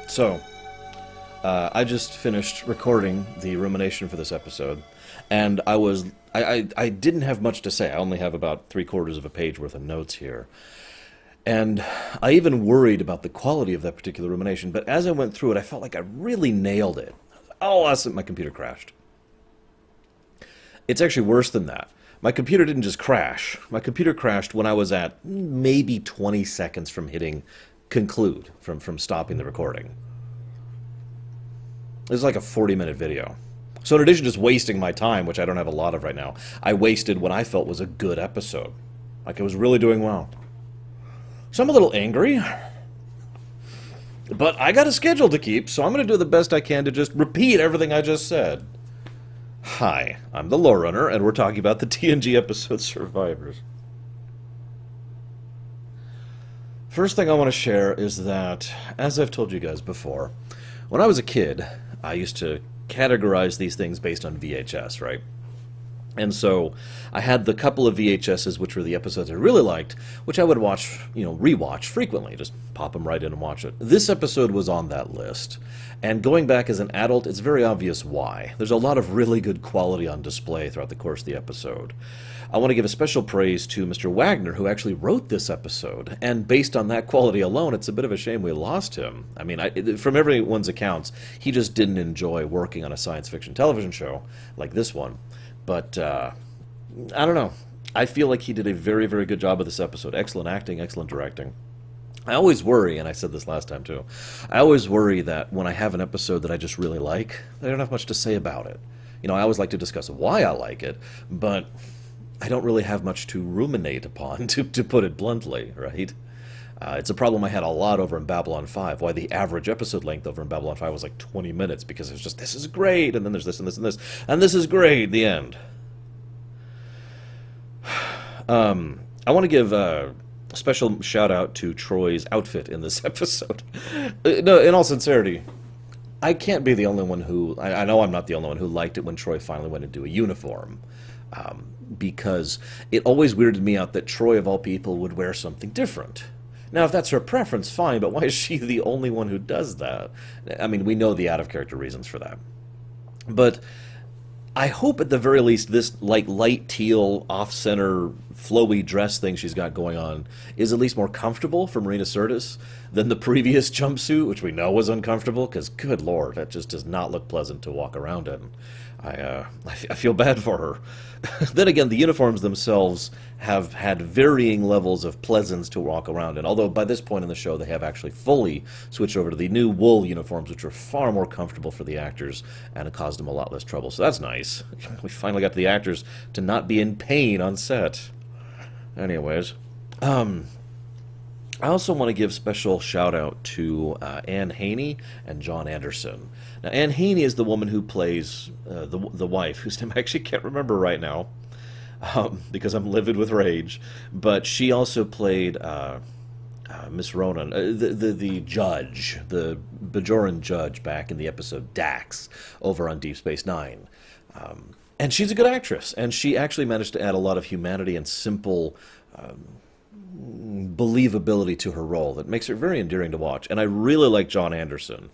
So, I just finished recording the rumination for this episode, and I didn't have much to say. I only have about 3/4 of a page worth of notes here. And I even worried about the quality of that particular rumination, but as I went through it, I felt like I really nailed it. Oh, awesome, my computer crashed. It's actually worse than that. My computer didn't just crash. My computer crashed when I was at maybe 20 seconds from hitting conclude, from stopping the recording. This is like a 40-minute video. So in addition to just wasting my time, which I don't have a lot of right now, I wasted what I felt was a good episode. Like, it was really doing well. So I'm a little angry. But I got a schedule to keep, so I'm going to do the best I can to just repeat everything I just said. Hi, I'm the lore runner, and we're talking about the TNG episode Survivors. First thing I want to share is that, as I've told you guys before, when I was a kid, I used to categorize these things based on VHS, right? And so I had the couple of VHSs, which were the episodes I really liked, which I would watch, rewatch frequently, just pop them right in and watch it. This episode was on that list. And going back as an adult, it's very obvious why. There's a lot of really good quality on display throughout the course of the episode. I want to give a special praise to Mr. Wagner, who actually wrote this episode. And based on that quality alone, it's a bit of a shame we lost him. I mean, from everyone's accounts, he just didn't enjoy working on a science fiction television show like this one. But, I don't know. I feel like he did a very, very good job of this episode. Excellent acting, excellent directing. I always worry, and I said this last time too, I always worry that when I have an episode that I just really like, I don't have much to say about it. I always like to discuss why I like it, but I don't really have much to ruminate upon, to put it bluntly, right? It's a problem I had a lot over in Babylon 5, why the average episode length over in Babylon 5 was like 20 minutes, because it was just, this is great, and then there's this and this and this, and this is great, the end. I want to give a special shout-out to Troi's outfit in this episode. No, in all sincerity, I can't be the only one who, I know I'm not the only one who liked it when Troi finally went into a uniform. Because it always weirded me out that Troi, of all people, would wear something different. Now, if that's her preference, fine, but why is she the only one who does that? I mean, we know the out-of-character reasons for that. But I hope at the very least this light teal, off-center, flowy dress thing she's got going on is at least more comfortable for Marina Sirtis than the previous jumpsuit, which we know was uncomfortable, because, good lord, that just does not look pleasant to walk around in. I feel bad for her. Then again, the uniforms themselves have had varying levels of pleasance to walk around in, although by this point in the show they have actually fully switched over to the new wool uniforms, which are far more comfortable for the actors, and it caused them a lot less trouble, so that's nice. We finally got the actors to not be in pain on set. Anyways, I also want to give special shout-out to Anne Haney and John Anderson. Now, Anne Haney is the woman who plays the wife, whose name I actually can't remember right now, because I'm livid with rage. But she also played Miss Ronan, the judge, the Bajoran judge back in the episode Dax over on Deep Space Nine. And she's a good actress, and she actually managed to add a lot of humanity and simple believability to her role that makes her very endearing to watch. And I really like John Anderson.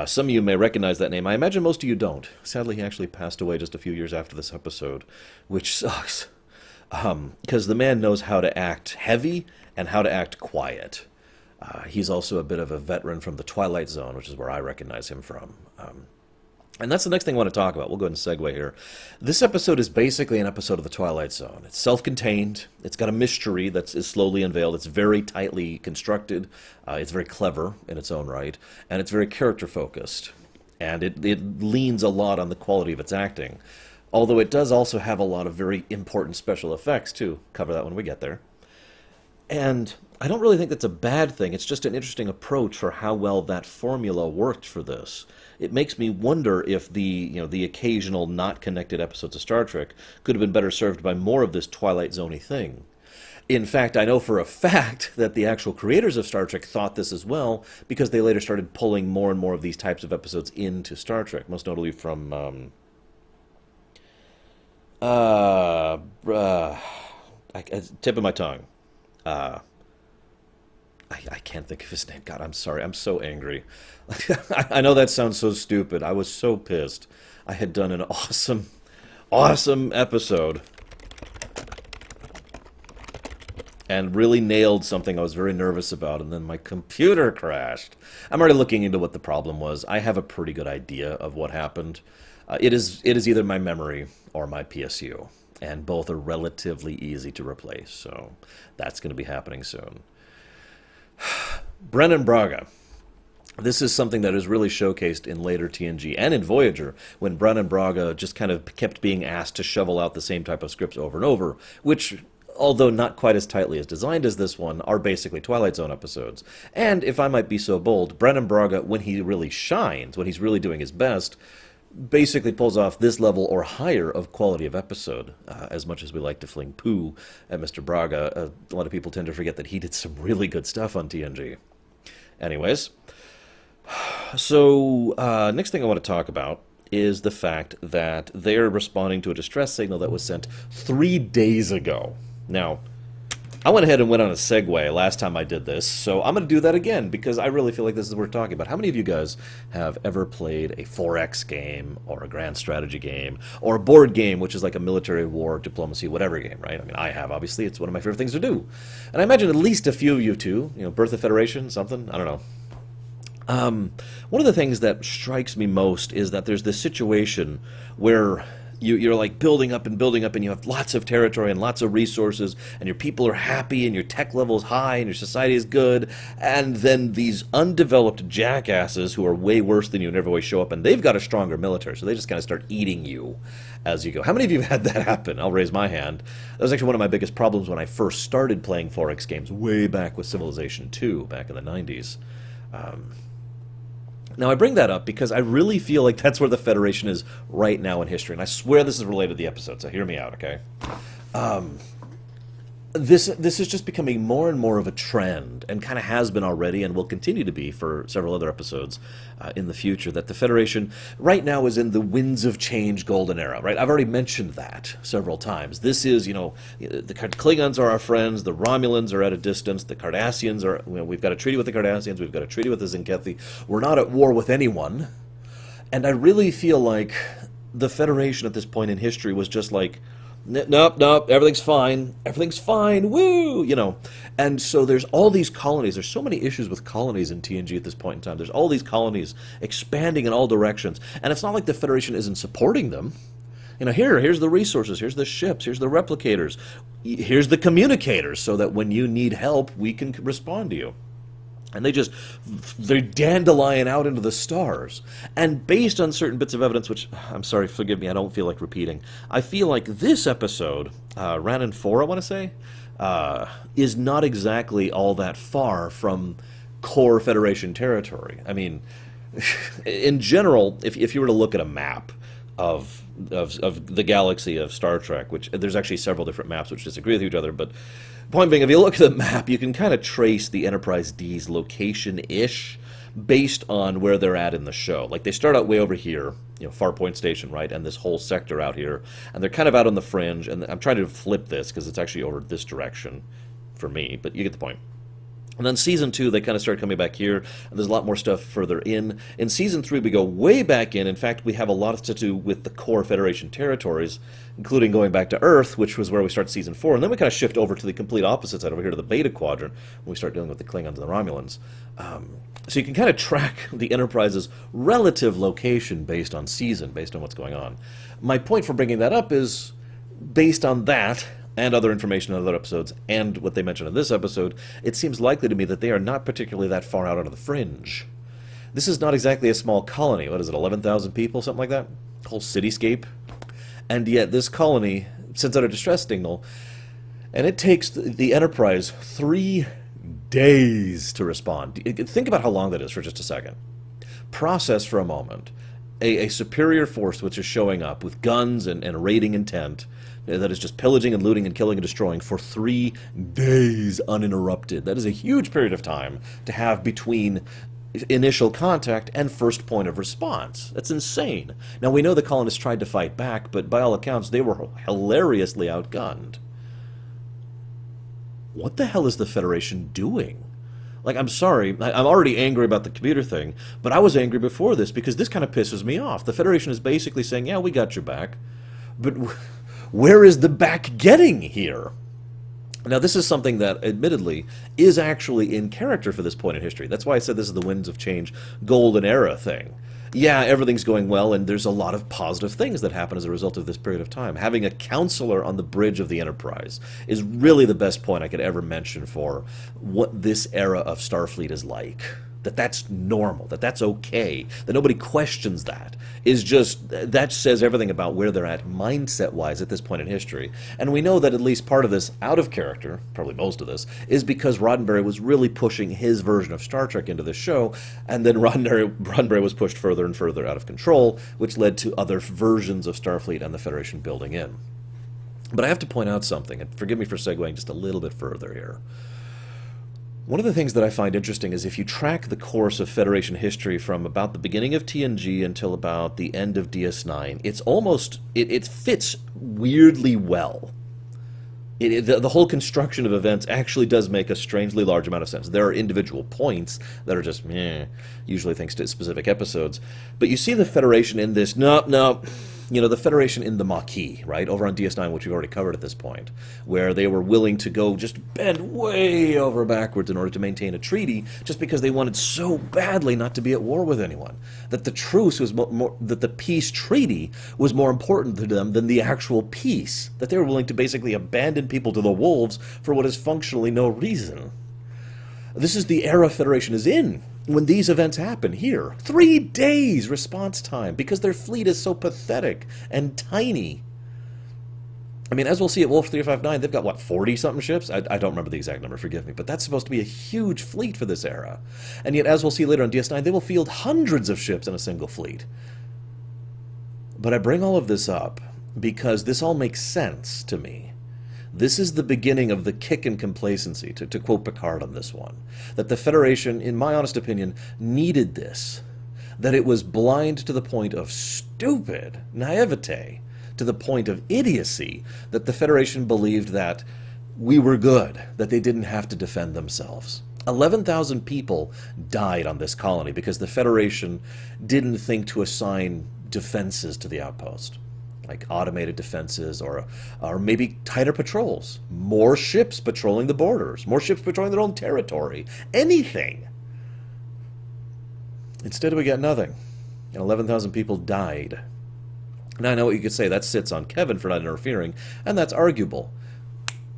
Some of you may recognize that name. I imagine most of you don't. Sadly, he actually passed away just a few years after this episode, which sucks. Because the man knows how to act heavy and how to act quiet. He's also a bit of a veteran from the Twilight Zone, which is where I recognize him from. And that's the next thing I want to talk about. We'll go ahead and segue here. This episode is basically an episode of the Twilight Zone. It's self-contained. It's got a mystery that is slowly unveiled. It's very tightly constructed. It's very clever in its own right. And it's very character-focused. And it leans a lot on the quality of its acting. Although it does also have a lot of very important special effects, too. Cover that when we get there. And I don't really think that's a bad thing. It's just an interesting approach for how well that formula worked for this. It makes me wonder if the occasional not connected episodes of Star Trek could have been better served by more of this Twilight Zone-y thing. In fact, I know for a fact that the actual creators of Star Trek thought this as well, because they later started pulling more and more of these types of episodes into Star Trek, most notably from tip of my tongue. I can't think of his name. God, I'm sorry. I'm so angry. I know that sounds so stupid. I was so pissed. I had done an awesome episode and really nailed something I was very nervous about, and then my computer crashed. I'm already looking into what the problem was. I have a pretty good idea of what happened. It is either my memory or my PSU, and both are relatively easy to replace, so that's going to be happening soon. Brennan Braga. This is something that is really showcased in later TNG and in Voyager, when Brennan Braga just kind of kept being asked to shovel out the same type of scripts over and over, which, although not quite as tightly as designed as this one, are basically Twilight Zone episodes. And, if I might be so bold, Brennan Braga, when he really shines, when he's really doing his best, basically pulls off this level or higher of quality of episode. As much as we like to fling poo at Mr. Braga, a lot of people tend to forget that he did some really good stuff on TNG. Anyways, so next thing I want to talk about is the fact that they're responding to a distress signal that was sent 3 days ago. Now, I went ahead and went on a segue last time I did this, so I'm going to do that again because I really feel like this is what we're talking about. How many of you guys have ever played a 4X game or a grand strategy game or a board game, which is like a military war, diplomacy, whatever game, right? I mean, I have, obviously. It's one of my favorite things to do. And I imagine at least a few of you too, you know, Birth of Federation, something, I don't know. One of the things that strikes me most is that there's this situation where you're like building up and you have lots of territory and lots of resources, and your people are happy and your tech level is high and your society is good, and then these undeveloped jackasses who are way worse than you in every way show up, and they've got a stronger military, so they just kind of start eating you as you go. How many of you have had that happen? I'll raise my hand. That was actually one of my biggest problems when I first started playing 4X games way back with Civilization 2 back in the 90s. Now, I bring that up because I really feel like that's where the Federation is right now in history, and I swear this is related to the episode, so hear me out, okay? This is just becoming more and more of a trend, and kind of has been already, and will continue to be for several other episodes in the future, that the Federation right now is in the Winds of Change golden era, right? I've already mentioned that several times. This is, you know, the Klingons are our friends, the Romulans are at a distance, the Cardassians are, you know, we've got a treaty with the Cardassians, we've got a treaty with the Zinkethi, we're not at war with anyone, and I really feel like the Federation at this point in history was just like, nope, everything's fine, woo, you know. And so there's all these colonies, there's so many issues with colonies in TNG at this point in time. There's all these colonies expanding in all directions, and it's not like the Federation isn't supporting them. You know, here's the resources, here's the ships, here's the replicators, here's the communicators, so that when you need help, we can respond to you. And they dandelion out into the stars. And based on certain bits of evidence, which, I'm sorry, forgive me, I don't feel like repeating, I feel like this episode, Rannon 4, I want to say, is not exactly all that far from core Federation territory. I mean, in general, if you were to look at a map of the galaxy of Star Trek, which there's actually several different maps which disagree with each other, but point being, if you look at the map, you can kind of trace the Enterprise D's location-ish based on where they're at in the show. Like, they start out way over here, you know, Farpoint Station, right, and this whole sector out here, and they're kind of out on the fringe, and I'm trying to flip this because it's actually over this direction for me, but you get the point. And then Season 2, they kind of start coming back here, and there's a lot more stuff further in. In Season 3, we go way back in. In fact, we have a lot to do with the core Federation territories, including going back to Earth, which was where we start Season 4. And then we kind of shift over to the complete opposite side, over here to the Beta Quadrant, when we start dealing with the Klingons and the Romulans. So you can kind of track the Enterprise's relative location based on season, based on what's going on. My point for bringing that up is, based on that, and other information in other episodes, and what they mentioned in this episode, it seems likely to me that they are not particularly that far out onto the fringe. This is not exactly a small colony. What is it, 11,000 people, something like that? Whole cityscape? And yet this colony sends out a distress signal, and it takes the Enterprise 3 days to respond. Think about how long that is for just a second. Process for a moment. A superior force which is showing up with guns and raiding intent, that is just pillaging and looting and killing and destroying for 3 days uninterrupted. That is a huge period of time to have between initial contact and first point of response. That's insane. Now, we know the colonists tried to fight back, but by all accounts, they were hilariously outgunned. What the hell is the Federation doing? Like, I'm sorry, I'm already angry about the computer thing, but I was angry before this because this kind of pisses me off. The Federation is basically saying, yeah, we got your back, but where is the back getting here? Now, this is something that, admittedly, is actually in character for this point in history. That's why I said this is the Winds of Change golden era thing. Yeah, everything's going well, and there's a lot of positive things that happen as a result of this period of time. Having a counselor on the bridge of the Enterprise is really the best point I could ever mention for what this era of Starfleet is like. That's normal, that's okay, that nobody questions that. Is just, that says everything about where they're at mindset-wise at this point in history. And we know that at least part of this out of character, probably most of this, is because Roddenberry was really pushing his version of Star Trek into the show, and then Roddenberry was pushed further and further out of control, which led to other versions of Starfleet and the Federation building in. But I have to point out something, and forgive me for segueing just a little bit further here. One of the things that I find interesting is if you track the course of Federation history from about the beginning of TNG until about the end of DS9, it's almost, it fits weirdly well. The whole construction of events actually does make a strangely large amount of sense. There are individual points that are just meh, usually thanks to specific episodes. But you see the Federation in this, no, you know, the Federation in the Maquis, right, over on DS9, which we've already covered at this point, where they were willing to go just bend way over backwards in order to maintain a treaty, just because they wanted so badly not to be at war with anyone. That the truce was that the peace treaty was more important to them than the actual peace. That they were willing to basically abandon people to the wolves for what is functionally no reason. This is the era Federation is in when these events happen here. 3 days response time because their fleet is so pathetic and tiny. I mean, as we'll see at Wolf 359, they've got, what, 40-something ships? I don't remember the exact number, forgive me, but that's supposed to be a huge fleet for this era. And yet, as we'll see later on DS9, they will field hundreds of ships in a single fleet. But I bring all of this up because this all makes sense to me. This is the beginning of the kick in complacency, to quote Picard on this one. That the Federation, in my honest opinion, needed this. That it was blind to the point of stupid naivete, to the point of idiocy, that the Federation believed that we were good, that they didn't have to defend themselves. 11,000 people died on this colony because the Federation didn't think to assign defenses to the outpost. Like automated defenses or maybe tighter patrols. More ships patrolling the borders. More ships patrolling their own territory. Anything. Instead, we got nothing. And 11,000 people died. Now, I know what you could say. That sits on Kevin for not interfering, and that's arguable.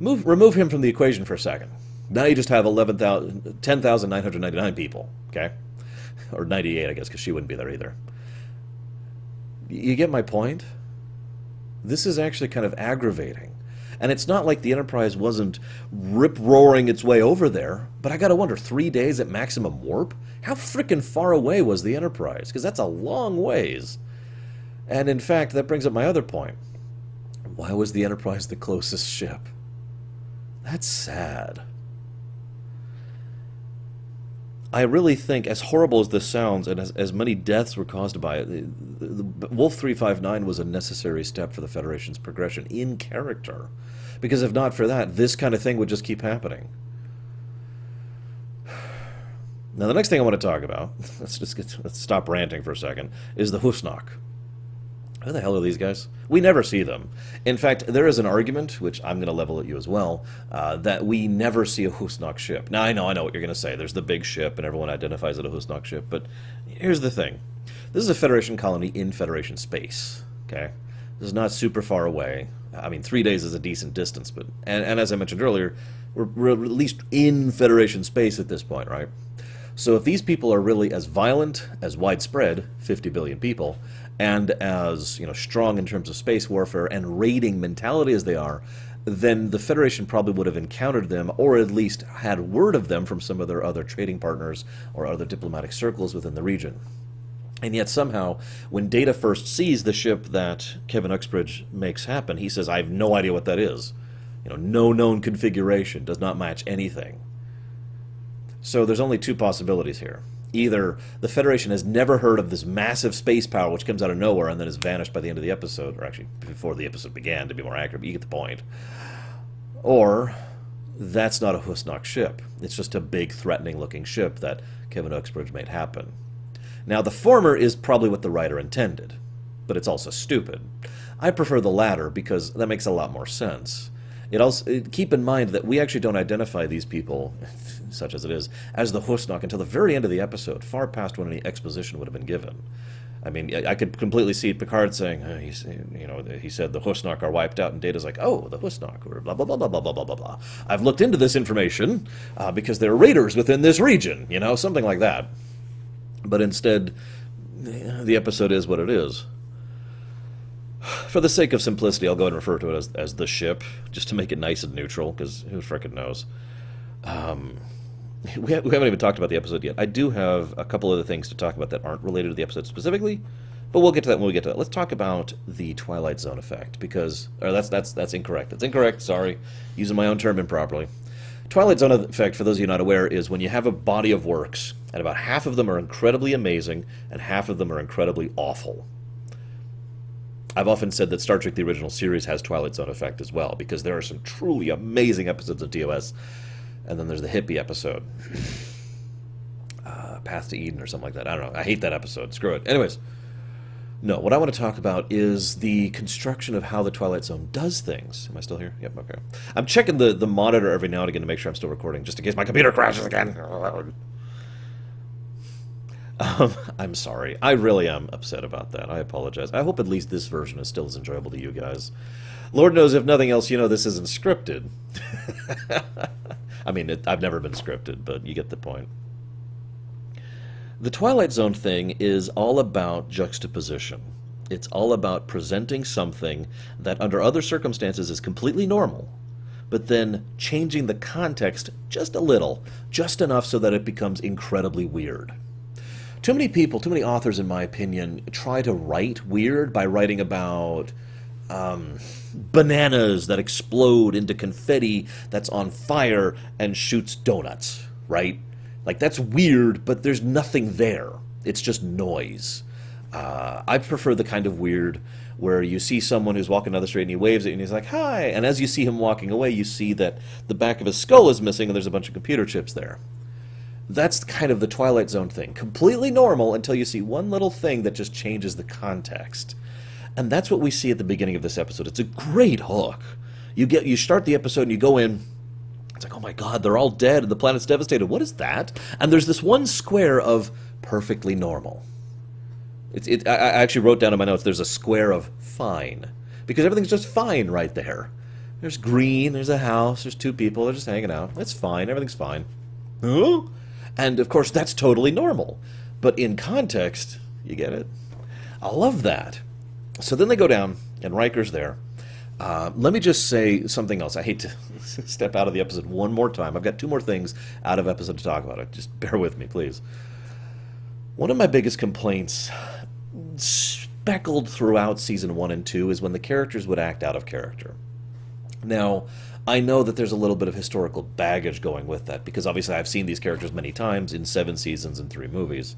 Remove him from the equation for a second. Now you just have 10,999 people, okay? Or 98, I guess, because she wouldn't be there either. You get my point? This is actually kind of aggravating. And it's not like the Enterprise wasn't rip-roaring its way over there, but I gotta wonder, 3 days at maximum warp? How frickin' far away was the Enterprise? Because that's a long ways. And in fact, that brings up my other point. Why was the Enterprise the closest ship? That's sad. I really think, as horrible as this sounds, and as many deaths were caused by it, the Wolf 359 was a necessary step for the Federation's progression in character. Because if not for that, this kind of thing would just keep happening. Now, the next thing I want to talk about, let's stop ranting for a second, is the Husnock. Who the hell are these guys? We never see them. In fact, there is an argument, which I'm going to level at you as well, that we never see a Husnock ship. Now, I know what you're going to say. There's the big ship, and everyone identifies it a Husnock ship. But here's the thing. This is a Federation colony in Federation space. Okay? This is not super far away. I mean, 3 days is a decent distance. But and as I mentioned earlier, we're at least in Federation space at this point, right? So if these people are really as violent, as widespread, 50 billion people, and as, you know, strong in terms of space warfare and raiding mentality as they are, then the Federation probably would have encountered them, or at least had word of them from some of their other trading partners or other diplomatic circles within the region. And yet somehow, when Data first sees the ship that Kevin Uxbridge makes happen, he says, I have no idea what that is. You know, no known configuration, does not match anything. So there's only two possibilities here. Either the Federation has never heard of this massive space power which comes out of nowhere and then has vanished by the end of the episode, or actually before the episode began, to be more accurate, but you get the point. Or That's not a Husnock ship. It's just a big, threatening-looking ship that Kevin Uxbridge made happen. Now, the former is probably what the writer intended, but it's also stupid. I prefer the latter because that makes a lot more sense. Keep in mind that we actually don't identify these people, such as it is, as the Husnock until the very end of the episode, far past when any exposition would have been given. I mean, I could completely see Picard saying, he said the Husnock are wiped out, and Data's like, oh, the Husnock, or blah, blah, blah, blah, blah, blah, blah, blah. I've looked into this information because there are raiders within this region, something like that. But instead, the episode is what it is. For the sake of simplicity, I'll go ahead and refer to it as the ship, just to make it nice and neutral, because who frickin' knows. We haven't even talked about the episode yet. I do have a couple other things to talk about that aren't related to the episode specifically, but we'll get to that when we get to that. Let's talk about the Twilight Zone effect, because... Or that's incorrect. That's incorrect, sorry. Using my own term improperly. Twilight Zone effect, for those of you not aware, is when you have a body of works, and about half of them are incredibly amazing, and half of them are incredibly awful. I've often said that Star Trek the Original Series has Twilight Zone effect as well, because there are some truly amazing episodes of TOS, and then there's the hippie episode. Path to Eden or something like that. I don't know. I hate that episode. Screw it. Anyways, no, what I want to talk about is the construction of how the Twilight Zone does things. Am I still here? Yep, okay. I'm checking the monitor every now and again to make sure I'm still recording, just in case my computer crashes again. I'm sorry. I really am upset about that. I apologize. I hope at least this version is still as enjoyable to you guys. Lord knows, if nothing else, this isn't scripted. I mean, I've never been scripted, but you get the point. The Twilight Zone thing is all about juxtaposition. It's all about presenting something that under other circumstances is completely normal, but then changing the context just a little, just enough so that it becomes incredibly weird. Too many people, too many authors, in my opinion, try to write weird by writing about bananas that explode into confetti that's on fire and shoots donuts, right? Like, that's weird, but there's nothing there. It's just noise. I prefer the kind of weird where you see someone who's walking down the street and he waves at you and he's like, hi, and as you see him walking away, you see that the back of his skull is missing and there's a bunch of computer chips there. That's kind of the Twilight Zone thing. Completely normal until you see one little thing that just changes the context. And that's what we see at the beginning of this episode. It's a great hook. You start the episode and you go in, it's like, oh my god, they're all dead and the planet's devastated. What is that? And there's this one square of perfectly normal. I actually wrote down in my notes, there's a square of fine. Because everything's just fine right there. There's green, there's a house, there's two people, they're just hanging out. It's fine, everything's fine. Huh? And of course, that's totally normal. But in context, you get it? I love that. So then they go down, and Riker's there. Let me just say something else. I hate to step out of the episode one more time. I've got two more things out of episode to talk about. Just bear with me, please. One of my biggest complaints, speckled throughout Season 1 and 2, is when the characters would act out of character. Now, I know that there's a little bit of historical baggage going with that, because obviously I've seen these characters many times in 7 seasons and 3 movies.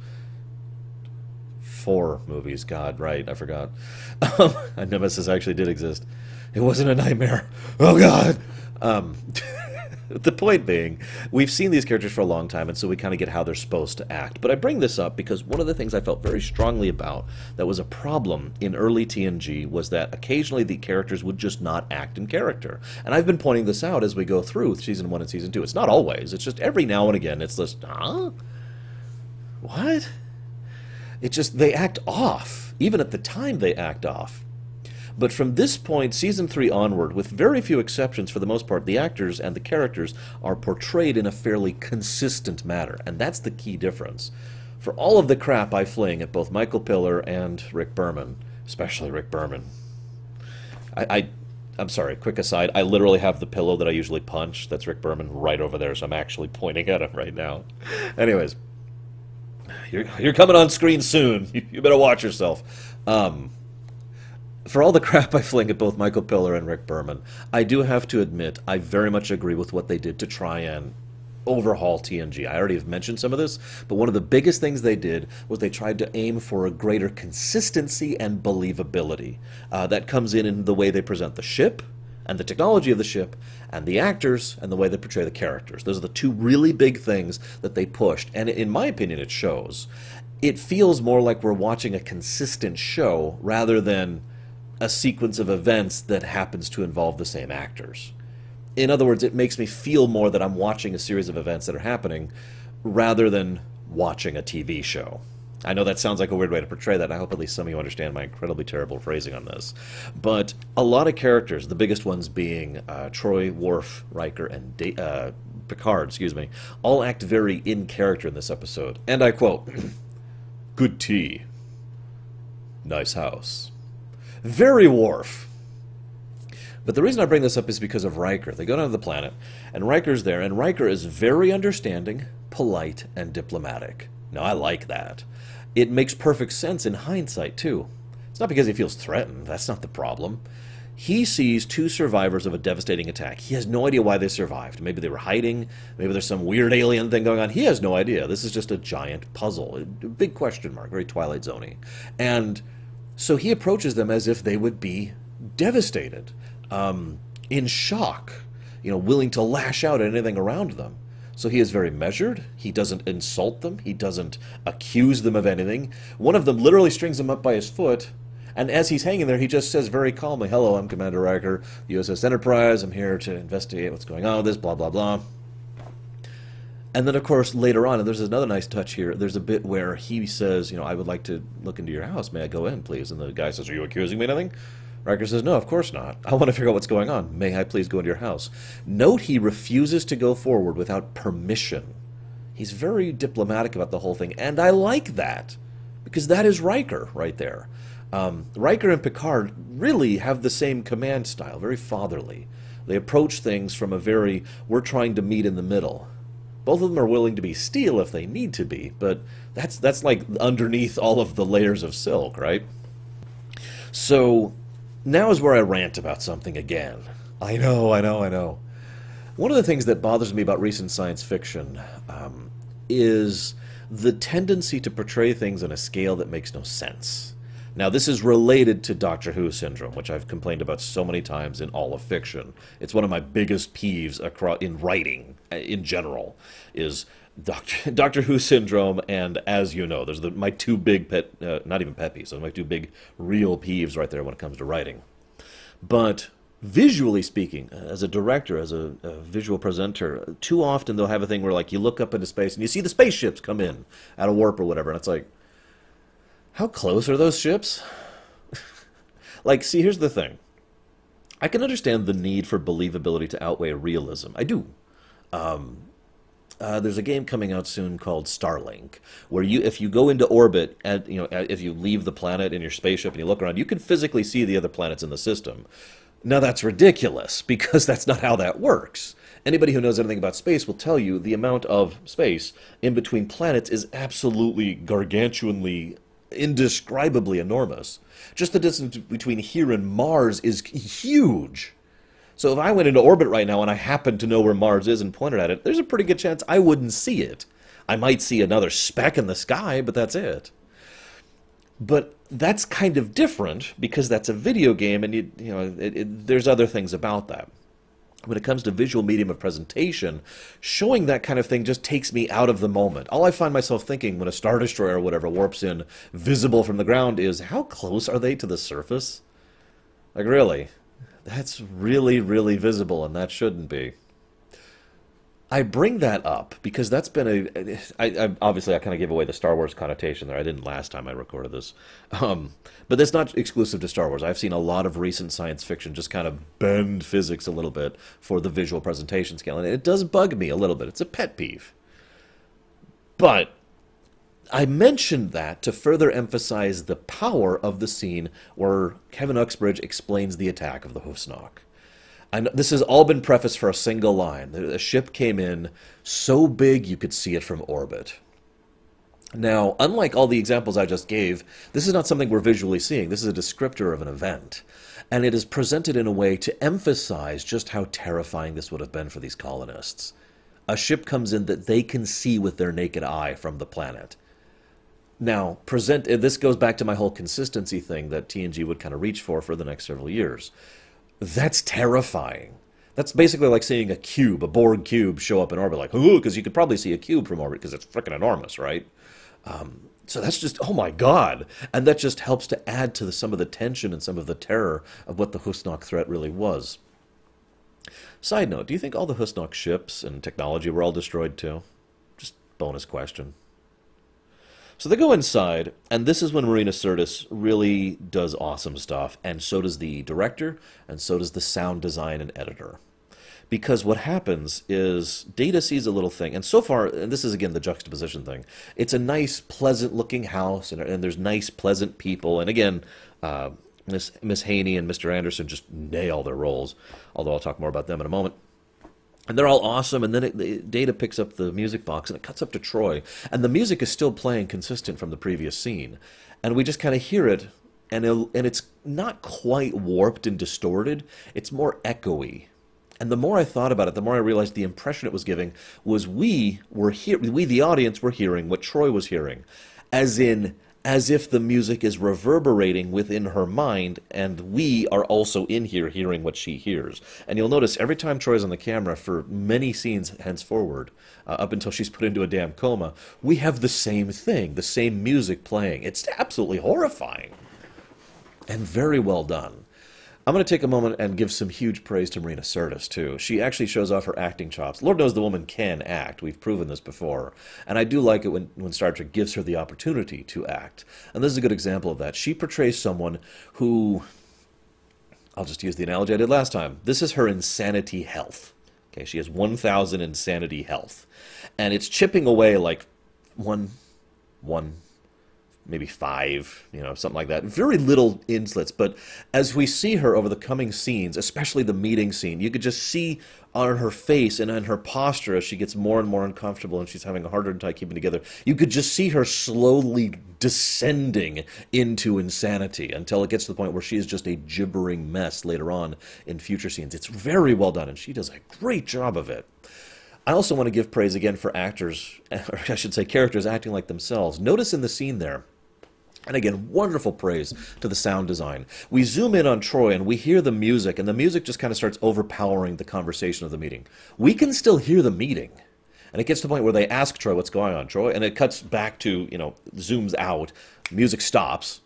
4 movies, God, right, I forgot. Nemesis actually did exist. It wasn't a nightmare. Oh, God! The point being, we've seen these characters for a long time, and so we kind of get how they're supposed to act. But I bring this up because one of the things I felt very strongly about that was a problem in early TNG was that occasionally the characters would just not act in character. And I've been pointing this out as we go through Season 1 and Season 2. It's not always. It's just every now and again it's just, huh? What? It's just, they act off. Even at the time, they act off. But from this point, Season 3 onward, with very few exceptions for the most part, the actors and the characters are portrayed in a fairly consistent manner. And that's the key difference. For all of the crap I fling at both Michael Piller and Rick Berman, especially Rick Berman. I'm sorry, quick aside, I literally have the pillow that I usually punch. That's Rick Berman right over there, so I'm actually pointing at him right now. Anyways. You're coming on screen soon. You better watch yourself. For all the crap I fling at both Michael Piller and Rick Berman, I do have to admit I very much agree with what they did to try and overhaul TNG. I already have mentioned some of this, but one of the biggest things they did was they tried to aim for a greater consistency and believability. That comes in the way they present the ship, and the technology of the ship, and the actors, and the way they portray the characters. Those are the two really big things that they pushed, and in my opinion, it shows. It feels more like we're watching a consistent show rather than a sequence of events that happens to involve the same actors. In other words, it makes me feel more that I'm watching a series of events that are happening rather than watching a TV show. I know that sounds like a weird way to portray that. I hope at least some of you understand my incredibly terrible phrasing on this. But a lot of characters, the biggest ones being Troi, Worf, Riker, and Picard, excuse me, all act very in character in this episode. And I quote, "Good tea. Nice house." Very Worf. But the reason I bring this up is because of Riker. They go down to the planet, and Riker's there, and Riker is very understanding, polite, and diplomatic. Now, I like that. It makes perfect sense in hindsight, too. It's not because he feels threatened. That's not the problem. He sees two survivors of a devastating attack. He has no idea why they survived. Maybe they were hiding. Maybe there's some weird alien thing going on. He has no idea. This is just a giant puzzle. A big question mark. Very Twilight Zone-y. And so he approaches them as if they would be devastated, in shock, willing to lash out at anything around them. So he is very measured. He doesn't insult them. He doesn't accuse them of anything. One of them literally strings him up by his foot, and as he's hanging there, he just says very calmly, "Hello, I'm Commander Riker, USS Enterprise. I'm here to investigate what's going on with this, blah, blah, blah." And then, of course, later on, and there's another nice touch here, there's a bit where he says, "I would like to look into your house. May I go in, please?" And the guy says, "Are you accusing me of anything?" Riker says, "No, of course not. I want to figure out what's going on. May I please go into your house?" Note he refuses to go forward without permission. He's very diplomatic about the whole thing, and I like that, because that is Riker right there. Riker and Picard really have the same command style, very fatherly. They approach things from a very, we're trying to meet in the middle. Both of them are willing to be steel if they need to be, but that's like underneath all of the layers of silk, right? So now is where I rant about something again. I know. One of the things that bothers me about recent science fiction is the tendency to portray things on a scale that makes no sense. Now, this is related to Doctor Who syndrome, which I've complained about so many times in all of fiction. It's one of my biggest peeves in writing, in general, is Doctor Who syndrome, and as you know, there's my two big not even pet peeves, those are my two big real peeves right there when it comes to writing. But visually speaking, as a director, as a visual presenter, too often they'll have a thing where, like, you look up into space and you see the spaceships come in out of warp or whatever, and it's like, how close are those ships? Like, see, here's the thing. I can understand the need for believability to outweigh realism. I do. There's a game coming out soon called Starlink, where if you go into orbit, and if you leave the planet in your spaceship and you look around, you can physically see the other planets in the system. Now that's ridiculous, because that's not how that works. Anybody who knows anything about space will tell you the amount of space in between planets is absolutely gargantuanly, indescribably enormous. Just the distance between here and Mars is huge. So if I went into orbit right now and I happened to know where Mars is and pointed at it, there's a pretty good chance I wouldn't see it. I might see another speck in the sky, but that's it. But that's kind of different because that's a video game, and there's other things about that. When it comes to visual medium of presentation, showing that kind of thing just takes me out of the moment. All I find myself thinking when a Star Destroyer or whatever warps in visible from the ground is, how close are they to the surface? Like, really? That's really, really visible, and that shouldn't be. I bring that up because that's been obviously I kind of gave away the Star Wars connotation there. I didn't last time I recorded this. But that's not exclusive to Star Wars. I've seen a lot of recent science fiction just kind of bend physics a little bit for the visual presentation scale, and it does bug me a little bit. It's a pet peeve. But I mentioned that to further emphasize the power of the scene where Kevin Uxbridge explains the attack of the Husnock. And this has all been prefaced for a single line. A ship came in so big you could see it from orbit. Now, unlike all the examples I just gave, this is not something we're visually seeing. This is a descriptor of an event. And it is presented in a way to emphasize just how terrifying this would have been for these colonists. A ship comes in that they can see with their naked eye from the planet. Now, this goes back to my whole consistency thing that TNG would kind of reach for the next several years. That's terrifying. That's basically like seeing a cube, a Borg cube, show up in orbit. Like, ooh, because you could probably see a cube from orbit because it's freaking enormous, right? So that's just, oh my God. And that just helps to add to some of the tension and some of the terror of what the Husnock threat really was. Side note, do you think all the Husnock ships and technology were all destroyed too? Just bonus question. So they go inside, and this is when Marina Sirtis really does awesome stuff, and so does the director, and so does the sound design and editor. Because what happens is Data sees a little thing, and so far, and this is again the juxtaposition thing, it's a nice, pleasant-looking house, and there's nice, pleasant people, and again, Miss Haney and Mr. Anderson just nail their roles, although I'll talk more about them in a moment. And they're all awesome, and then Data picks up the music box, and it cuts up to Troi. And the music is still playing consistent from the previous scene. And we just kind of hear it, and it's not quite warped and distorted. It's more echoey. And the more I thought about it, the more I realized the impression it was giving was we, the audience, were hearing what Troi was hearing. As if the music is reverberating within her mind, and we are also in here hearing what she hears. And you'll notice every time Troy's on the camera for many scenes henceforward, up until she's put into a damn coma, we have the same thing, the same music playing. It's absolutely horrifying. And very well done. I'm going to take a moment and give some huge praise to Marina Sirtis, too. She actually shows off her acting chops. Lord knows the woman can act. We've proven this before. And I do like it when Star Trek gives her the opportunity to act. And this is a good example of that. She portrays someone who... I'll just use the analogy I did last time. This is her insanity health. Okay, she has 1,000 insanity health. And it's chipping away like one, maybe 5, something like that. Very little inslets, but as we see her over the coming scenes, especially the meeting scene, you could just see on her face and on her posture as she gets more and more uncomfortable and she's having a harder time keeping together, you could just see her slowly descending into insanity until it gets to the point where she is just a gibbering mess later on in future scenes. It's very well done, and she does a great job of it. I also want to give praise again for actors, or I should say characters acting like themselves. Notice in the scene there, and again, wonderful praise to the sound design. We zoom in on Troi and we hear the music, and the music just kind of starts overpowering the conversation of the meeting. We can still hear the meeting. And it gets to the point where they ask Troi, what's going on, Troi? And it cuts back to, zooms out, music stops,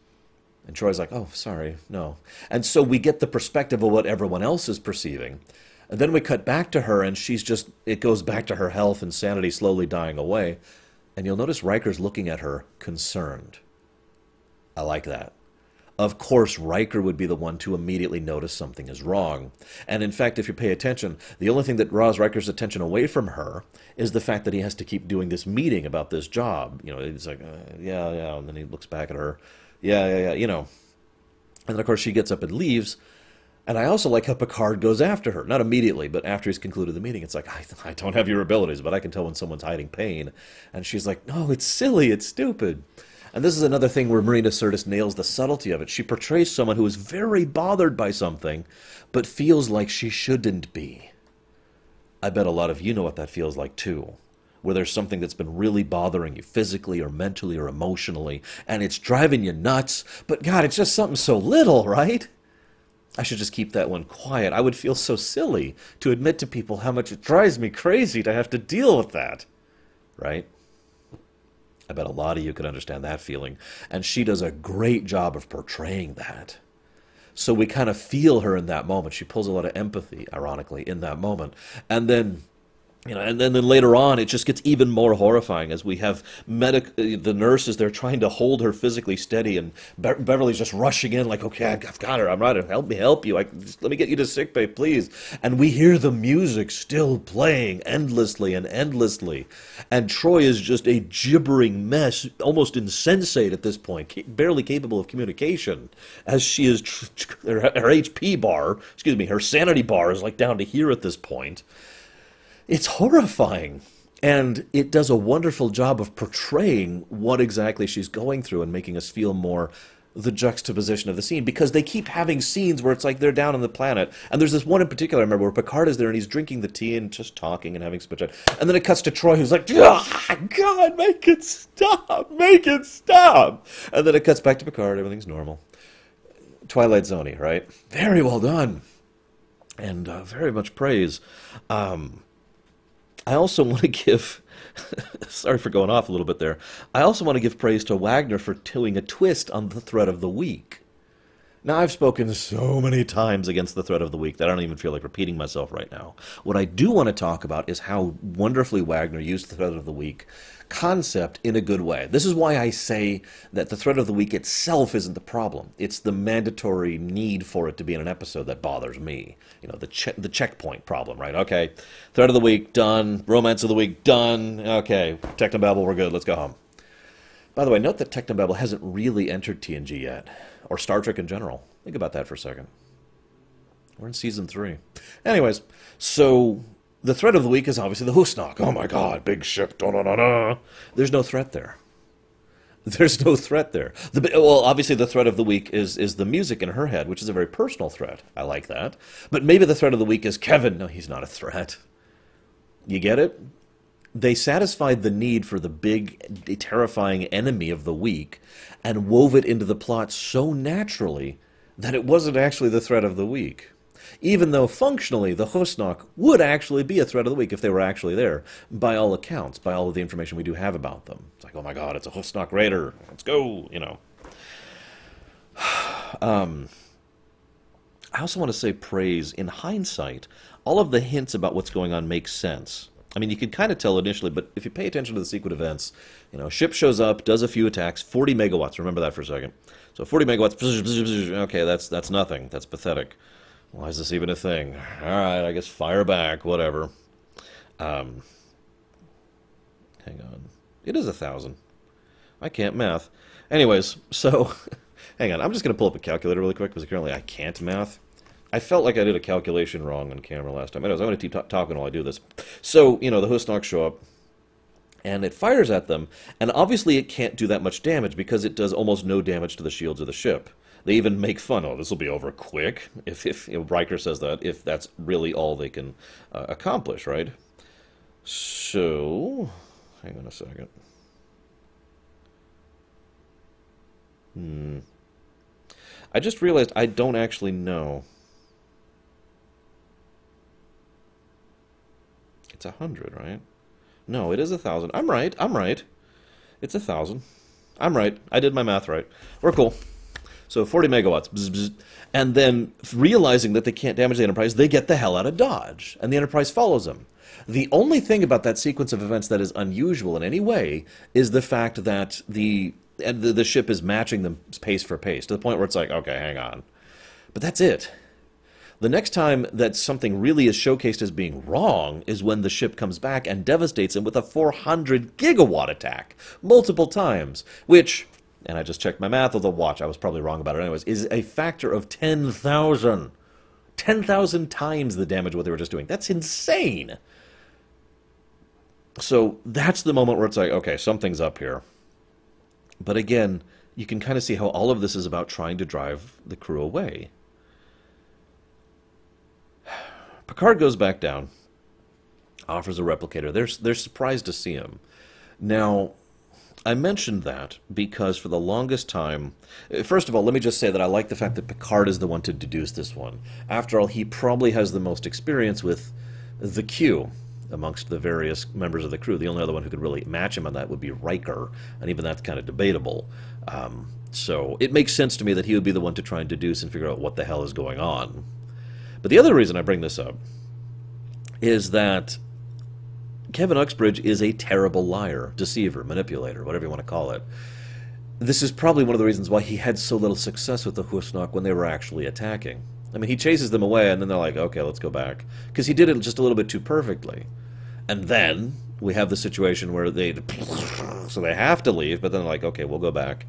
and Troy's like, oh, sorry, no. And so we get the perspective of what everyone else is perceiving. And then we cut back to her, and it goes back to her health and sanity slowly dying away. And you'll notice Riker's looking at her concerned. I like that. Of course, Riker would be the one to immediately notice something is wrong. And in fact, if you pay attention, the only thing that draws Riker's attention away from her is the fact that he has to keep doing this meeting about this job. He's like, yeah, and then he looks back at her, yeah. And then, of course, she gets up and leaves. And I also like how Picard goes after her. Not immediately, but after he's concluded the meeting. It's like, I don't have your abilities, but I can tell when someone's hiding pain. And she's like, no, it's silly, it's stupid. And this is another thing where Marina Sirtis nails the subtlety of it. She portrays someone who is very bothered by something, but feels like she shouldn't be. I bet a lot of you know what that feels like, too. Where there's something that's been really bothering you physically or mentally or emotionally, and it's driving you nuts, but God, it's just something so little, right? I should just keep that one quiet. I would feel so silly to admit to people how much it drives me crazy to have to deal with that, right? I bet a lot of you could understand that feeling. And she does a great job of portraying that. So we kind of feel her in that moment. She pulls a lot of empathy, ironically, in that moment. And then, and then later on, it just gets even more horrifying as we have the nurses, they're trying to hold her physically steady, and Beverly's just rushing in like, okay, I've got her, I'm right, help you, just let me get you to sickbay, please. And we hear the music still playing endlessly and endlessly. And Troi is just a gibbering mess, almost insensate at this point, barely capable of communication, as she is, her HP bar, her sanity bar is like down to here at this point. It's horrifying, and it does a wonderful job of portraying what exactly she's going through and making us feel more the juxtaposition of the scene, because they keep having scenes where it's like they're down on the planet, and there's this one in particular I remember where Picard is there and he's drinking the tea and just talking and having spit chat, and then it cuts to Troi who's like, oh, God, make it stop, and then it cuts back to Picard, everything's normal. Twilight Zone, right? Very well done. and very much praise. Um, I also want to give, sorry for going off a little bit there. I also want to give praise to Wagner for doing a twist on the threat of the week. Now, I've spoken so many times against the threat of the week that I don't even feel like repeating myself right now. What I do want to talk about is how wonderfully Wagner used the threat of the week concept in a good way. This is why I say that the threat of the week itself isn't the problem. It's the mandatory need for it to be in an episode that bothers me. You know, the checkpoint problem, right? Okay, threat of the week, done. Romance of the week, done. Okay, Technobabble, we're good. Let's go home. By the way, note that Technobabble hasn't really entered TNG yet, or Star Trek in general. Think about that for a second. We're in Season 3. Anyways, so the threat of the week is obviously the Husnock. Oh my god, big ship, da-da-da-da. There's no threat there. There's no threat there. Well, obviously the threat of the week is the music in her head, which is a very personal threat. I like that. But maybe the threat of the week is Kevin. No, he's not a threat. You get it? They satisfied the need for the big, terrifying enemy of the week and wove it into the plot so naturally that it wasn't actually the threat of the week. Even though functionally the Husnock would actually be a threat of the week if they were actually there, by all accounts, by all of the information we do have about them. It's like, oh my god, it's a Husnock raider, let's go, you know. I also want to say praise. In hindsight, all of the hints about what's going on make sense. I mean, you could kind of tell initially, but if you pay attention to the sequence events, you know, ship shows up, does a few attacks, 40 megawatts. Remember that for a second. So 40 megawatts, okay, that's nothing. That's pathetic. Why is this even a thing? All right, I guess fire back, whatever. Hang on. It is 1,000. I can't math. Anyways, so, hang on. I'm just going to pull up a calculator really quick because apparently I can't math. I felt like I did a calculation wrong on camera last time. Anyways, I'm going to keep talking while I do this. So, you know, the Husnock show up, and it fires at them, and obviously it can't do that much damage because it does almost no damage to the shields of the ship. They even make fun, oh, this will be over quick, if you know, Riker says that, if that's really all they can accomplish, right? So, hang on a second. I just realized I don't actually know. It's 100, right? No, it is 1,000. I'm right. It's 1,000. I'm right. I did my math right. We're cool. So 40 megawatts. Bzz, bzz. And then, realizing that they can't damage the Enterprise, they get the hell out of Dodge. And the Enterprise follows them. The only thing about that sequence of events that is unusual in any way is the fact that the ship is matching them pace for pace, to the point where it's like, okay, hang on. But that's it. The next time that something really is showcased as being wrong is when the ship comes back and devastates him with a 400 gigawatt attack, multiple times, which, and I just checked my math with a watch, I was probably wrong about it anyways, is a factor of 10,000. 10,000 times the damage of what they were just doing. That's insane! So that's the moment where it's like, okay, something's up here. But again, you can kind of see how all of this is about trying to drive the crew away. Picard goes back down, offers a replicator. They're surprised to see him. Now, I mentioned that because for the longest time... First of all, let me just say that I like the fact that Picard is the one to deduce this one. After all, he probably has the most experience with the Q amongst the various members of the crew. The only other one who could really match him on that would be Riker, and even that's kind of debatable. So it makes sense to me that he would be the one to try and deduce and figure out what the hell is going on. But the other reason I bring this up is that Kevin Uxbridge is a terrible liar, deceiver, manipulator, whatever you want to call it. This is probably one of the reasons why he had so little success with the Husnock when they were actually attacking. I mean, he chases them away, and then they're like, okay, let's go back. Because he did it just a little bit too perfectly. And then we have the situation where so they have to leave, but then they're like, okay, we'll go back.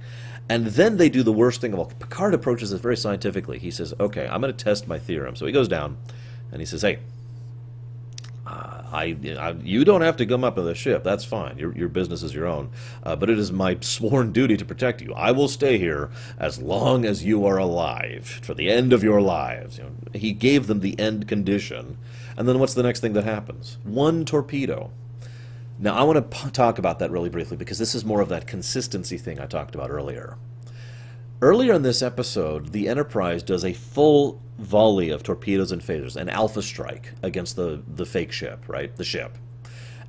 And then they do the worst thing of all. Picard approaches this very scientifically. He says, okay, I'm going to test my theorem. So he goes down, and he says, hey, you don't have to come up with the ship. That's fine. Your business is your own. But it is my sworn duty to protect you. I will stay here as long as you are alive, for the end of your lives. You know, he gave them the end condition. And then what's the next thing that happens? One torpedo. Now, I want to talk about that really briefly, because this is more of that consistency thing I talked about earlier. Earlier in this episode, the Enterprise does a full volley of torpedoes and phasers, an alpha strike against the fake ship, right? The ship.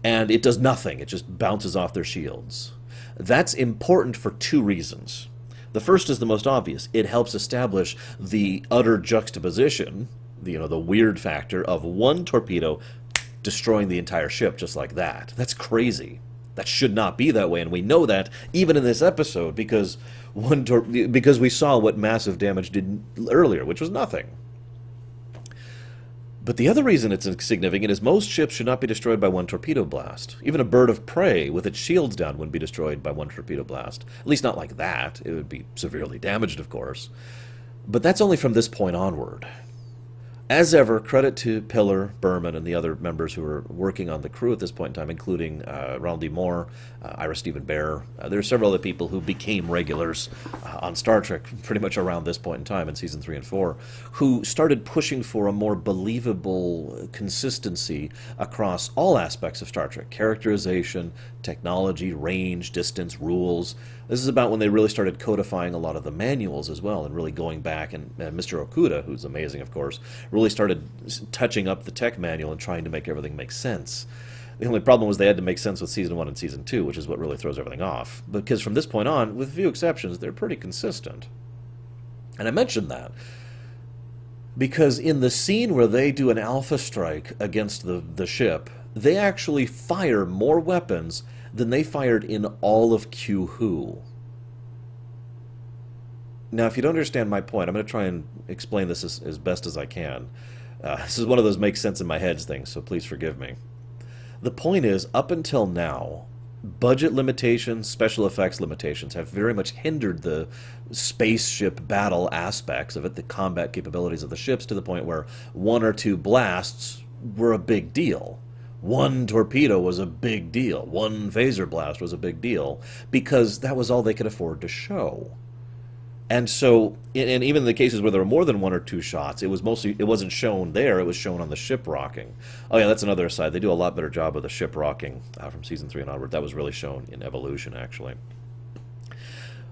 And it does nothing. It just bounces off their shields. That's important for two reasons. The first is the most obvious. It helps establish the utter juxtaposition, the weird factor of one torpedo destroying the entire ship just like that. That's crazy. That should not be that way, and we know that even in this episode because we saw what massive damage did earlier, which was nothing. But the other reason it's significant is most ships should not be destroyed by one torpedo blast. Even a bird of prey with its shields down wouldn't be destroyed by one torpedo blast. At least not like that. It would be severely damaged, of course. But that's only from this point onward. As ever, credit to Pillar, Berman, and the other members who are working on the crew at this point in time, including Ronald D. Moore, Ira Stephen Bear. There are several other people who became regulars on Star Trek pretty much around this point in time in Season 3 and 4, who started pushing for a more believable consistency across all aspects of Star Trek. Characterization, technology, range, distance, rules. This is about when they really started codifying a lot of the manuals as well and really going back, and Mr. Okuda, who's amazing of course, really started touching up the tech manual and trying to make everything make sense. The only problem was they had to make sense with Season 1 and Season 2, which is what really throws everything off. Because from this point on, with few exceptions, they're pretty consistent. And I mentioned that because in the scene where they do an alpha strike against the ship, they actually fire more weapons than they fired in all of Q-Who. Now, if you don't understand my point, I'm going to try and explain this as best as I can. This is one of those make sense in my head things, so please forgive me. The point is, up until now, budget limitations, special effects limitations have very much hindered the spaceship battle aspects of it, the combat capabilities of the ships, to the point where one or two blasts were a big deal. One torpedo was a big deal. One phaser blast was a big deal because that was all they could afford to show. And so, and even in the cases where there were more than one or two shots, it wasn't shown there, it was shown on the ship rocking. Oh yeah, that's another aside. They do a lot better job of the ship rocking from Season 3 and onward. That was really shown in Evolution, actually.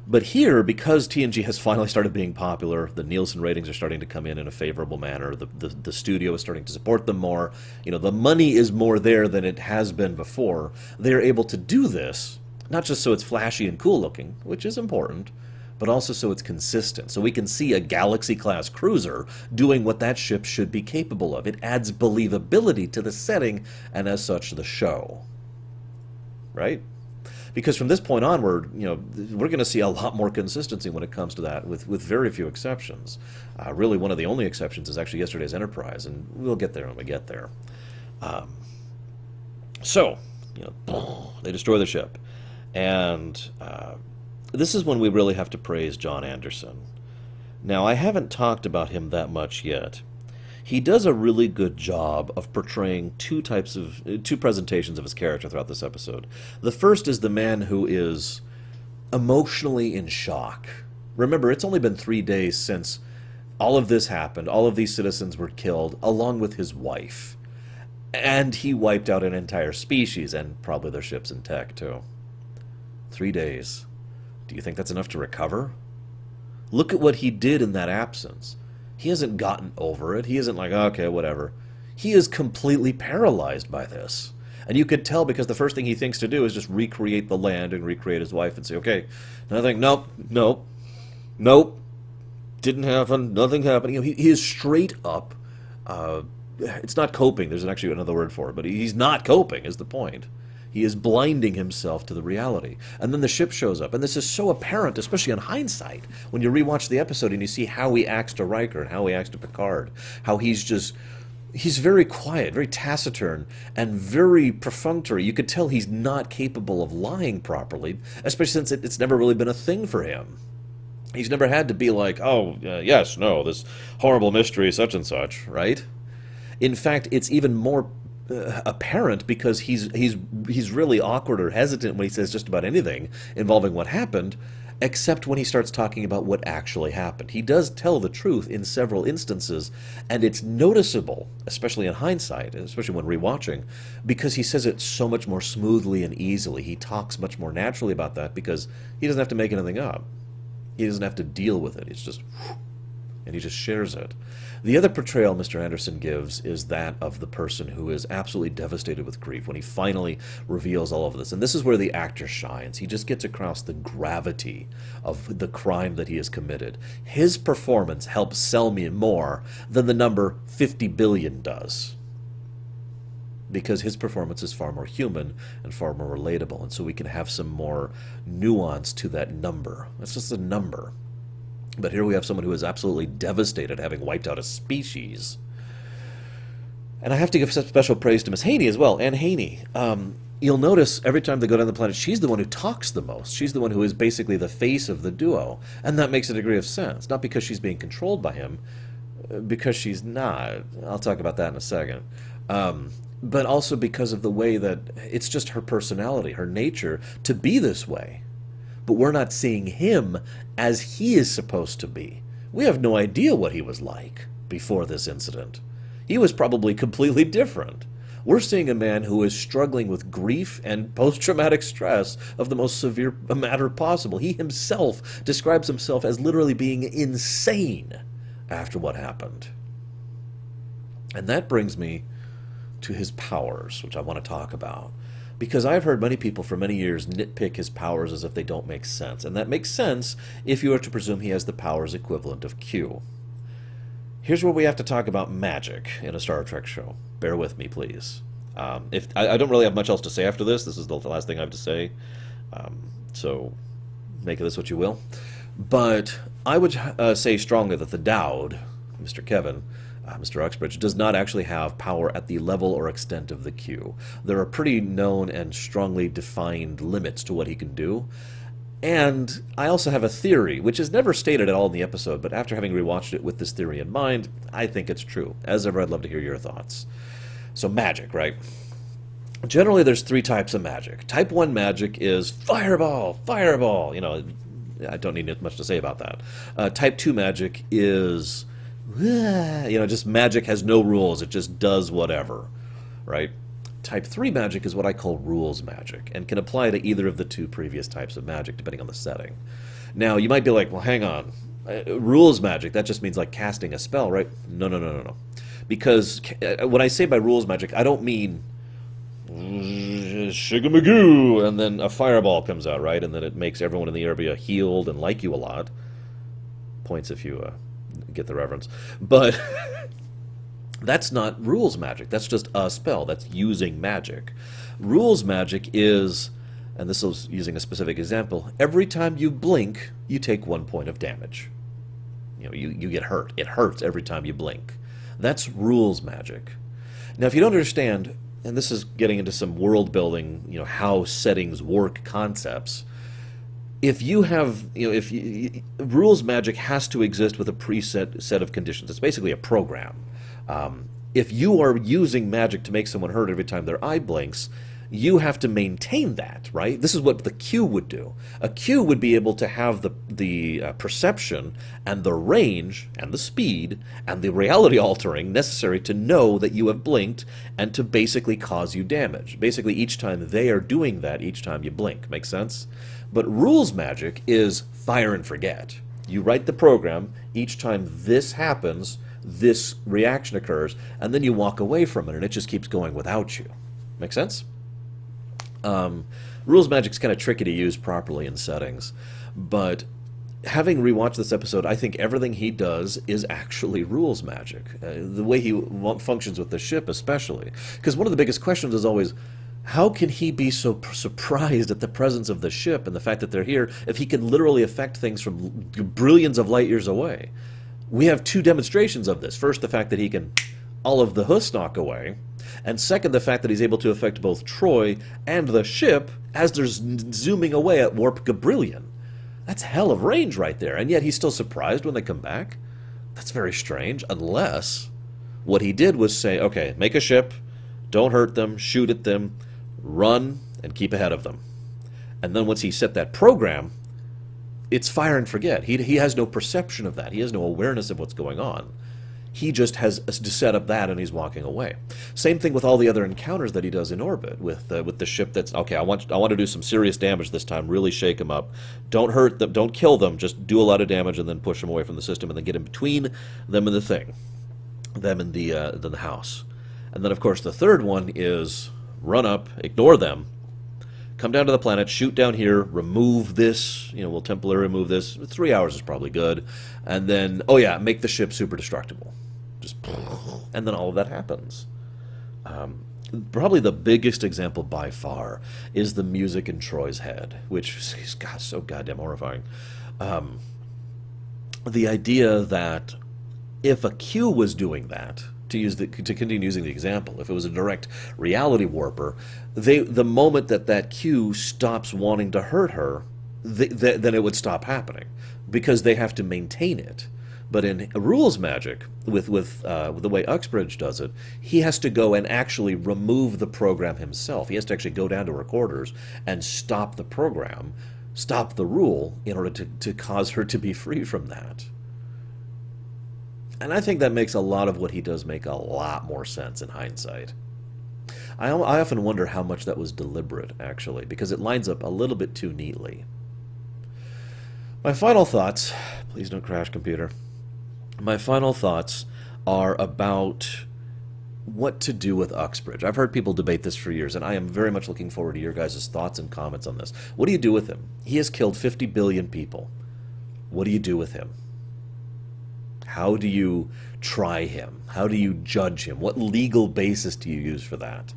But here, because TNG has finally started being popular, the Nielsen ratings are starting to come in a favorable manner, the studio is starting to support them more, the money is more there than it has been before, they're able to do this, not just so it's flashy and cool looking, which is important, but also so it's consistent, so we can see a Galaxy-class cruiser doing what that ship should be capable of. It adds believability to the setting, and as such, the show. Right? Because from this point onward, we're going to see a lot more consistency when it comes to that, with very few exceptions. Really, one of the only exceptions is actually yesterday's Enterprise, and we'll get there when we get there. So, they destroy the ship. And this is when we really have to praise John Anderson. Now, I haven't talked about him that much yet. He does a really good job of portraying two presentations of his character throughout this episode. The first is the man who is emotionally in shock. Remember, it's only been 3 days since all of this happened. All of these citizens were killed, along with his wife. And he wiped out an entire species, and probably their ships and tech, too. 3 days. Do you think that's enough to recover? Look at what he did in that absence. He hasn't gotten over it. He isn't like, okay, whatever. He is completely paralyzed by this. And you could tell because the first thing he thinks to do is just recreate the land and recreate his wife and say, okay, nothing, nope, didn't happen, nothing happened. He is straight up, it's not coping, there's actually another word for it, but he's not coping is the point. He is blinding himself to the reality. And then the ship shows up. And this is so apparent, especially in hindsight, when you rewatch the episode and you see how he acts to Riker and how he acts to Picard. How he's very quiet, very taciturn, and very perfunctory. You could tell he's not capable of lying properly, especially since it's never really been a thing for him. He's never had to be like, oh, yes, no, this horrible mystery, such and such, right? In fact, it's even more apparent because he's really awkward or hesitant when he says just about anything involving what happened, except when he starts talking about what actually happened. He does tell the truth in several instances, and it's noticeable, especially in hindsight, especially when rewatching, because he says it so much more smoothly and easily. He talks much more naturally about that because he doesn't have to make anything up. He doesn't have to deal with it. It's just, and he just shares it. The other portrayal Mr. Anderson gives is that of the person who is absolutely devastated with grief when he finally reveals all of this. And this is where the actor shines. He just gets across the gravity of the crime that he has committed. His performance helps sell me more than the number 50 billion does, because his performance is far more human and far more relatable, and so we can have some more nuance to that number. It's just a number. But here we have someone who is absolutely devastated, having wiped out a species. And I have to give special praise to Miss Haney as well, Anne Haney. You'll notice every time they go down the planet, she's the one who talks the most. She's the one who is basically the face of the duo. And that makes a degree of sense. Not because she's being controlled by him, because she's not. I'll talk about that in a second. But also because of the way that it's just her personality, her nature, to be this way. But we're not seeing him as he is supposed to be. We have no idea what he was like before this incident. He was probably completely different. We're seeing a man who is struggling with grief and post-traumatic stress of the most severe matter possible. He himself describes himself as literally being insane after what happened. And that brings me to his powers, which I want to talk about. Because I've heard many people for many years nitpick his powers as if they don't make sense. And that makes sense if you are to presume he has the powers equivalent of Q. Here's where we have to talk about magic in a Star Trek show. Bear with me, please. If I don't really have much else to say after this. This is the last thing I have to say. So make of this what you will. But I would say strongly that the Dowd, Mr. Kevin, Mr. Uxbridge, does not actually have power at the level or extent of the Q. There are pretty known and strongly defined limits to what he can do. And I also have a theory, which is never stated at all in the episode, but after having rewatched it with this theory in mind, I think it's true. As ever, I'd love to hear your thoughts. So magic, right? Generally, there's 3 types of magic. Type 1 magic is fireball, fireball. You know, I don't need much to say about that. Type 2 magic is, you know, just magic has no rules. It just does whatever, right? Type 3 magic is what I call rules magic, and can apply to either of the 2 previous types of magic, depending on the setting. Now, you might be like, well, hang on. Rules magic, that just means like casting a spell, right? No, no, no, no, no. Because when I say by rules magic, I don't mean shigamagoo, and then a fireball comes out, right? And then it makes everyone in the area healed and like you a lot. Points if you get the reference. But that's not rules magic. That's just a spell. That's using magic. Rules magic is, and this is using a specific example, every time you blink, you take 1 point of damage. You know, you get hurt. It hurts every time you blink. That's rules magic. Now, if you don't understand, and this is getting into some world building, you know, how settings work concepts. If you have, you know, rules magic has to exist with a preset set of conditions. It's basically a program. If you are using magic to make someone hurt every time their eye blinks, you have to maintain that, right? This is what the Q would do. A Q would be able to have the perception and the range and the speed and the reality altering necessary to know that you have blinked and to basically cause you damage. Basically, each time they are doing that, each time you blink. Make sense? But rules magic is fire and forget. You write the program, each time this happens, this reaction occurs, and then you walk away from it, and it just keeps going without you. Make sense? Rules magic's kind of tricky to use properly in settings, but having rewatched this episode, I think everything he does is actually rules magic. The way he functions with the ship especially. Because one of the biggest questions is always, how can he be so surprised at the presence of the ship and the fact that they're here if he can literally affect things from billions of light years away? We have 2 demonstrations of this. First, the fact that he can all of the Husnock away, and second, the fact that he's able to affect both Troi and the ship as they're zooming away at warp Gabrillion. That's hell of range right there, and yet he's still surprised when they come back? That's very strange, unless what he did was say, okay, make a ship, don't hurt them, shoot at them, run, and keep ahead of them. And then once he set that program, it's fire and forget. He has no perception of that. He has no awareness of what's going on. He just has set up that and he's walking away. Same thing with all the other encounters that he does in orbit with the ship that's, okay, I want to do some serious damage this time, really shake them up. Don't hurt them, don't kill them, just do a lot of damage and then push them away from the system and then get in between them and the thing. Them and the house. And then, of course, the third one is run up, ignore them, come down to the planet, shoot down here, remove this, we'll temporarily remove this. 3 hours is probably good. And then, oh yeah, make the ship super destructible. Just, and then all of that happens. Probably the biggest example by far is the music in Troi's head, which is, God, so goddamn horrifying. The idea that if a Q was doing that, to continue using the example, if it was a direct reality warper, the moment that Q stops wanting to hurt her, then it would stop happening, because they have to maintain it. But in rules magic, with the way Uxbridge does it, he has to go and actually remove the program himself. He has to actually go down to recorders and stop the program, stop the rule, in order to cause her to be free from that. And I think that makes a lot of what he does make a lot more sense in hindsight. I often wonder how much that was deliberate, actually, because it lines up a little bit too neatly. My final thoughts, please don't crash, computer. My final thoughts are about what to do with Uxbridge. I've heard people debate this for years, and I am very much looking forward to your guys' thoughts and comments on this. What do you do with him? He has killed 50 billion people. What do you do with him? How do you try him? How do you judge him? What legal basis do you use for that?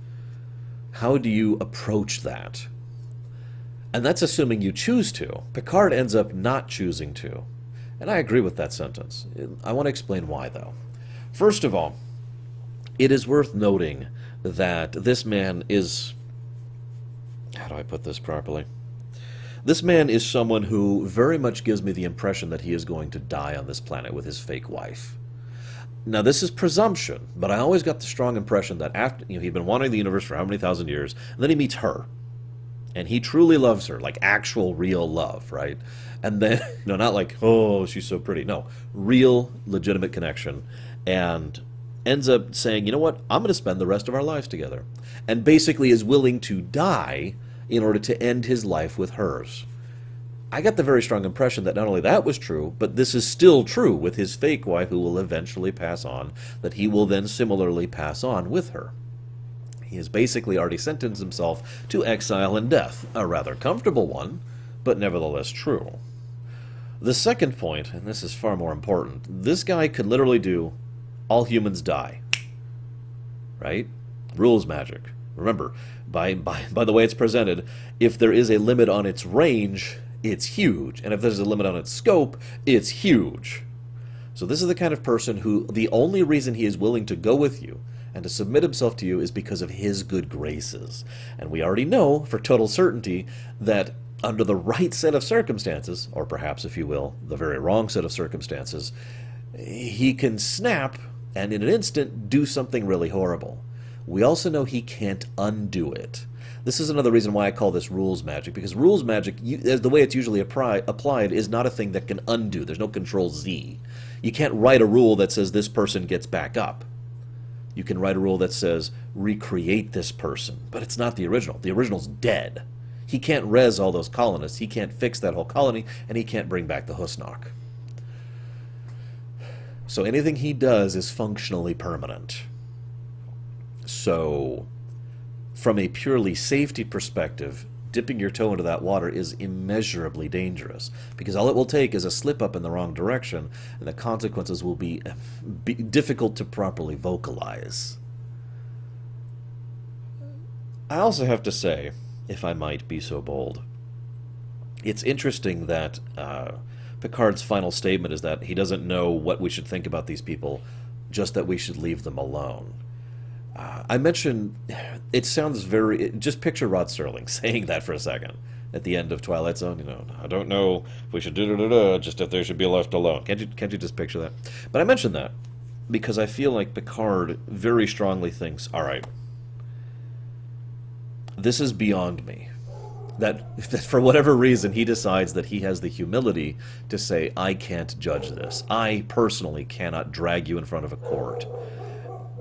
How do you approach that? And that's assuming you choose to. Picard ends up not choosing to. And I agree with that sentence. I want to explain why, though. First of all, it is worth noting that this man is... How do I put this properly? This man is someone who very much gives me the impression that he is going to die on this planet with his fake wife. Now, this is presumption, but I always got the strong impression that after he'd been wandering the universe for how many thousand years, and then he meets her. And he truly loves her, like actual, real love, right? And then, not like, oh, she's so pretty. No, real, legitimate connection. And ends up saying, you know what, I'm going to spend the rest of our lives together. And basically is willing to die in order to end his life with hers. I got the very strong impression that not only that was true, but this is still true with his fake wife, who will eventually pass on, that he will then similarly pass on with her. He has basically already sentenced himself to exile and death, a rather comfortable one, but nevertheless true. The second point, and this is far more important, this guy could literally do all humans die. Right? Rules magic. Remember, by the way it's presented, if there is a limit on its range, it's huge. And if there's a limit on its scope, it's huge. So this is the kind of person who the only reason he is willing to go with you and to submit himself to you is because of his good graces. And we already know, for total certainty, that under the right set of circumstances, or perhaps, if you will, the very wrong set of circumstances, he can snap and in an instant do something really horrible. We also know he can't undo it. This is another reason why I call this rules magic, because rules magic, the way it's usually applied, is not a thing that can undo. There's no Control-Z. You can't write a rule that says this person gets back up. You can write a rule that says recreate this person, but it's not the original. The original's dead. He can't res all those colonists. He can't fix that whole colony, and he can't bring back the Husnock. So anything he does is functionally permanent. So, from a purely safety perspective, dipping your toe into that water is immeasurably dangerous, because all it will take is a slip up in the wrong direction, and the consequences will be difficult to properly vocalize. I also have to say, if I might be so bold, it's interesting that Picard's final statement is that he doesn't know what we should think about these people, just that we should leave them alone. I mentioned, it sounds very, just picture Rod Serling saying that for a second at the end of Twilight Zone, I don't know if we should do just if they should be left alone. Can't you just picture that? But I mentioned that because I feel like Picard very strongly thinks, all right, this is beyond me. that for whatever reason he decides that he has the humility to say, I can't judge this. I personally cannot drag you in front of a court.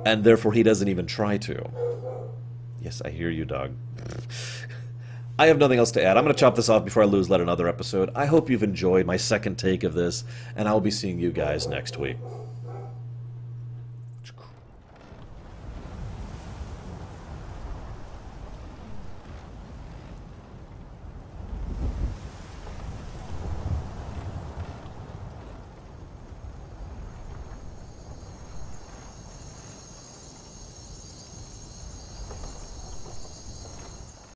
And therefore he doesn't even try to. Yes, I hear you, dog. I have nothing else to add. I'm going to chop this off before I lose yet another episode. I hope you've enjoyed my second take of this, and I'll be seeing you guys next week.